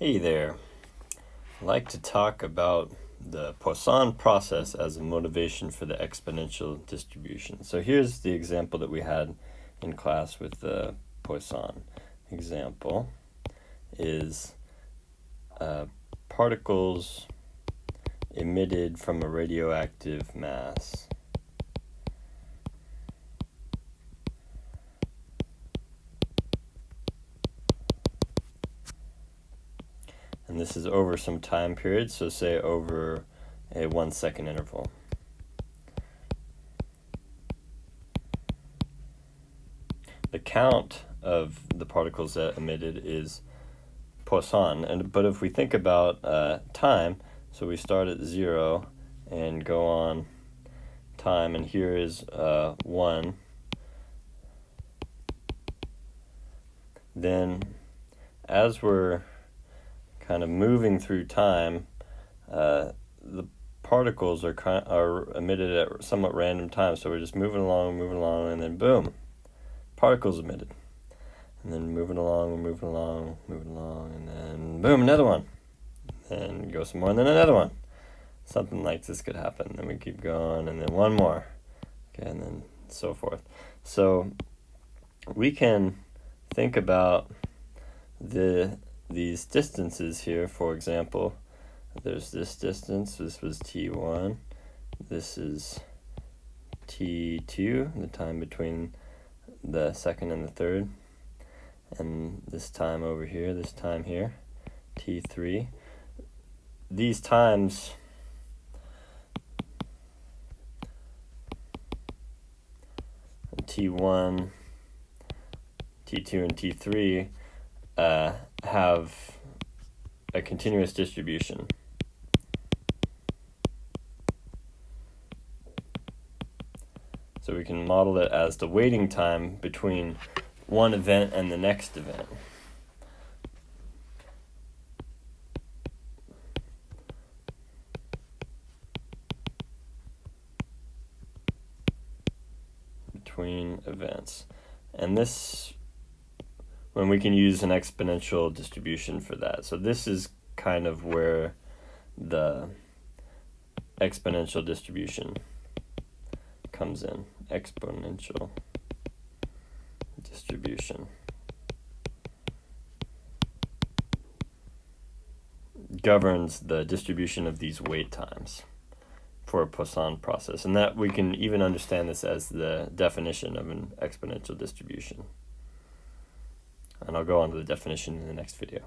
Hey there. I'd like to talk about the Poisson process as a motivation for the exponential distribution. So here's the example that we had in class with the Poisson example is particles emitted from a radioactive mass. And this is over some time period, so say over a 1 second interval. The count of the particles that emitted is Poisson, but if we think about time, so we start at 0 and go on time, and here is 1. Then as we're kind of moving through time, the particles are emitted at somewhat random times. So we're just moving along, and then boom, particles emitted. And then moving along, and then boom, another one. And go some more, and then another one. Something like this could happen. Then we keep going, and then one more. Okay, and then so forth. So we can think about these distances here. For example, there's this distance. This was t1. This is t2, the time between the second and the third. And this time over here, this time here, t3. These times t1, t2, and t3 have a continuous distribution. So we can model it as the waiting time between one event and the next event. Between events. And this, when we can use an exponential distribution for that. So this is kind of where the exponential distribution comes in. Exponential distribution governs the distribution of these wait times for a Poisson process. And that we can even understand this as the definition of an exponential distribution. And I'll go on to the definition in the next video.